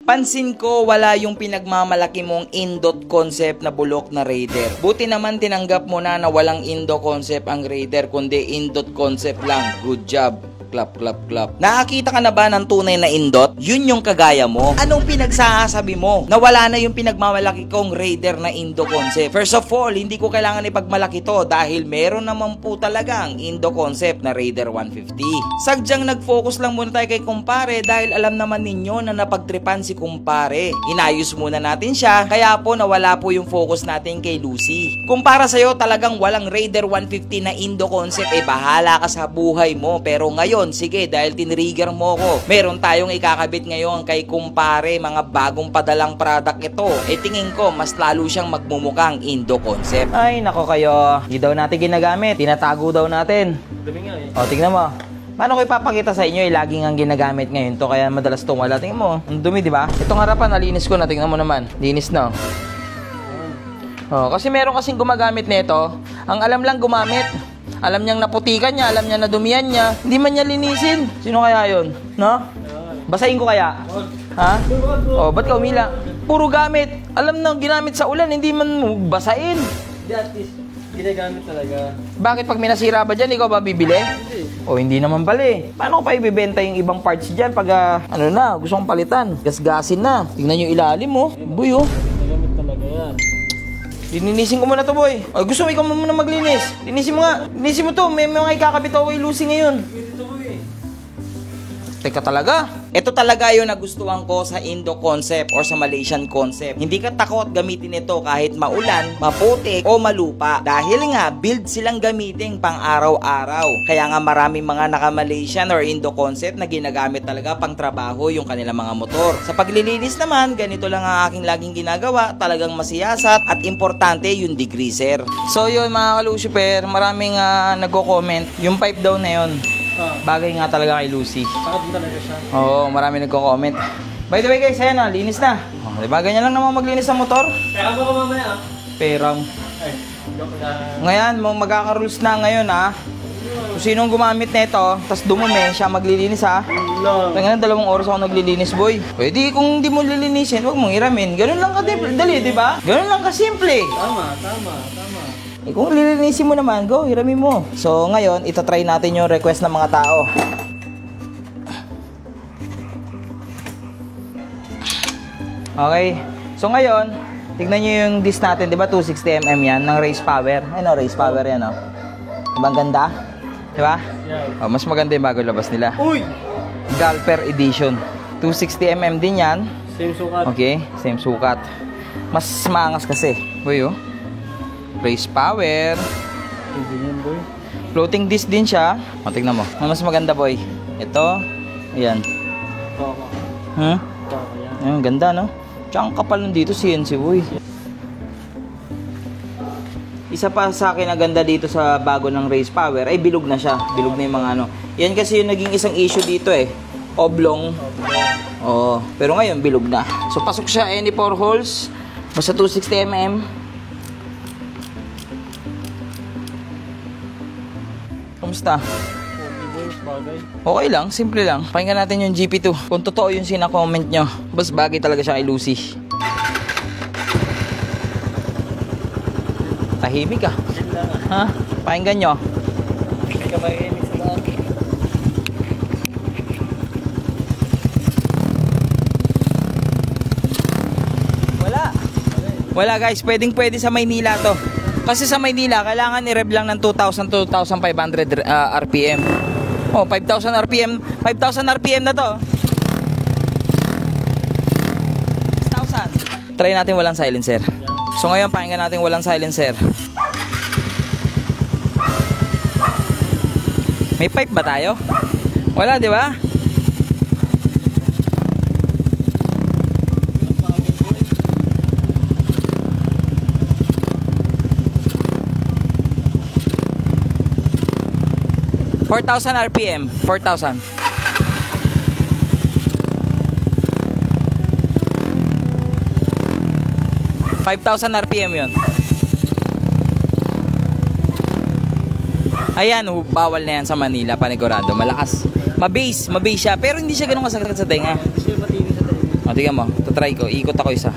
Pansin ko wala yung pinagmamalaki mong indot concept na bulok na Raider. Buti naman tinanggap mo na walang indo concept ang Raider kundi indot concept lang. Good job. Clap, clap, clap. Nakakita ka na ba ng tunay na indot? Yun yung kagaya mo. Anong pinagsasabi mo? Na wala na yung pinagmamalaki kong Raider na indo concept. First of all, hindi ko kailangan ipagmalaki to dahil meron naman po talagang indo concept na Raider 150. Sadyang nag-focus lang muna tayo kay kumpare dahil alam naman ninyo na napagtripan si kumpare. Inayos muna natin siya kaya po nawala po yung focus natin kay Lucy. Kumpara sa'yo talagang walang Raider 150 na indo concept bahala ka sa buhay mo. Pero ngayon sige, dahil tinrigger mo ko, meron tayong ikakabit ngayon kay kumpare, mga bagong padalang product ito. Tingin ko, mas lalo siyang magmumukhang indo concept. Ay, nako kayo. Hindi daw natin ginagamit. Tinatago daw natin. Dumi nga eh. O, tingnan mo. Paano ko ipapakita sa inyo, laging ang ginagamit ngayon to, kaya madalas itong wala. Tingnan mo, ang dumi, di ba? Itong harapan, nalinis ko na. Tingnan mo naman. Linis na. Kasi meron kasing gumagamit nito. Ang alam lang gumamit. Alam niyang naputikan niya, alam niya nadumihan niya, hindi man niya linisin. Sino kaya yun? No? Basahin ko kaya? Ha? Ba't ka umila? Puro gamit. Alam na ginamit sa ulan, hindi man basahin. Hindi, at least, ginagamit talaga. Bakit pag may nasira ba dyan, ikaw ba bibili? Hindi naman pala eh. Paano ko pa ibibenta yung ibang parts dyan pag gusto kong palitan? Gasgasin na. Tingnan nyo ilalim mo. Boy Ginagamit talaga yan. Lininisin ko muna to, boy. Gusto mo ikaw muna maglinis. Linisin mo nga. Linisin mo to. May mga ikakabit ako kay Lucy ngayon. Teka talaga. Ito talaga yung nagustuhan ko sa Indo concept or sa Malaysian concept. Hindi ka takot gamitin ito kahit maulan, maputik o malupa. Dahil nga, build silang gamitin pang araw-araw. Kaya nga maraming mga naka-Malaysian or Indo concept na ginagamit talaga pang trabaho yung kanilang mga motor. Sa paglilinis naman, ganito lang ang aking laging ginagawa. Talagang masiyasat at importante yung degreaser. So yun mga ka-Lucifer, maraming nagko-comment. Yung pipe down na yun. Bagay nga talaga kay Lucy. Bakit talaga siya? Oo, marami nagko-comment. By the way guys, ayan linis na. Diba, ganyan lang naman maglinis ng motor. Kaya mo ko mamaya Perang. Ay, joke na. Ngayon, magkaka-rules na ngayon Kung sinong gumamit nito, tas dumumi, siya maglilinis Ngayon, 2 oras ako naglilinis, boy. Pwede kung di mo lilinisin, huwag mong iramin. Ganun lang dali, diba? Ganun lang kasimple. Tama. Kung lilinisin mo naman, go, hiramin mo. So, ngayon, itatry natin yung request ng mga tao. Okay. So, ngayon, tignan nyo yung disc natin. Diba 260mm yan, ng Race Power. Race Power yan, Diba ang ganda? Diba? Yeah. Mas maganda yung bago labas nila. Uy! Galper Edition. 260mm din yan. Same sukat. Okay, same sukat. Mas maangas kasi. Boy, Race Power. Hindi yan, boy. Floating disc din siya. Tignan mo. Mas maganda, boy. Ito. Ayan. Yan. Ayan, ganda, no? Tsaka ang kapal nun dito, CNC, boy. Isa pa sa akin na ganda dito sa bago ng Race Power ay bilog na siya. Bilog na yung mga Yan kasi yung naging isang issue dito Oblong. Pero ngayon, bilog na. So, pasok siya any 4 holes. Basta 260mm. Kamusta? Okay lang, simple lang. Pakinggan natin yung GP2. Kung totoo yung sina-comment nyo, bas bagay talaga siya kay Lucy. Tahimik ha? Pakinggan nyo. Hindi ka makikinig sa lahat. Wala guys, pwede sa Maynila to. Kasi sa Maynila, kailangan i-rev lang ng 2,000 to 2,500 RPM. 5,000 RPM. 5,000 RPM na to. 6,000. Try natin walang silencer. So ngayon, pakinggan natin walang silencer. May pipe ba tayo? Wala, di ba? $4,000 RPM. 4,000. 5,000 RPM yun. Ayan, bawal na yan sa Manila, panigurado. Malakas. Mabase siya, pero hindi siya ganun kasakit sa tenga. Hindi siya matindi sa tenga. tingnan mo. Tatry ko. Ikot ako isa.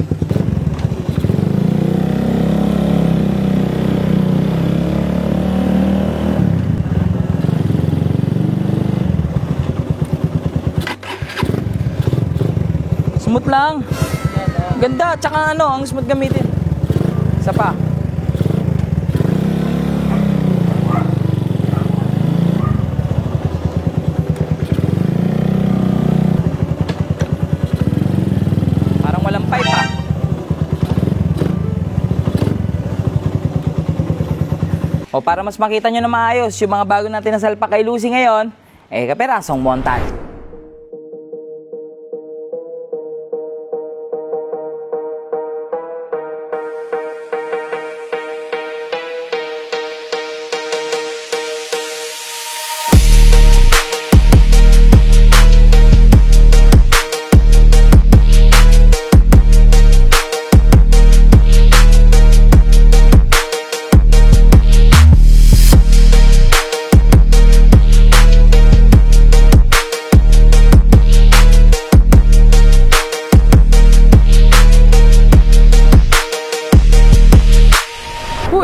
Smooth lang. Ganda. Tsaka ano, ang smooth gamitin. Isa pa. Parang walang pipe ha. O para mas makita nyo na maayos yung mga bago natin na salpak kay Lucy ngayon, kaperasong montage.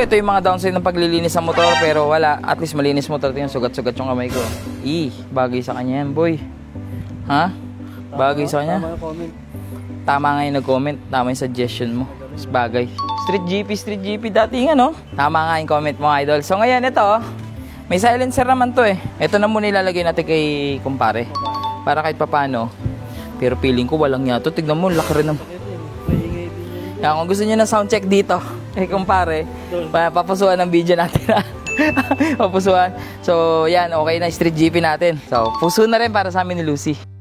Ito yung mga downside ng paglilinis sa motor, pero wala, at least malinis motor. Tingnan, sugat-sugat yung kamay ko. Bagay sa kanya yan, boy. Ha? Bagay sa kanya? Tama yung comment. Tama nga yung nag-comment, tama yung suggestion mo. Mas bagay. Street GP dating ano? Tama nga yung comment mo, idol. So ngayon ito, may silencer naman to eh. Ito na muna ilalagay natin kay kumpare, para kahit papano. Pero feeling ko walang yato. Tignan mo, laki rin ng... Kaya kung gusto niyo na sound check dito, kumpare, papusuan ng video natin. Papusuan. So, yan, okay na street GP natin. So, puso na rin para sa amin ni Lucy.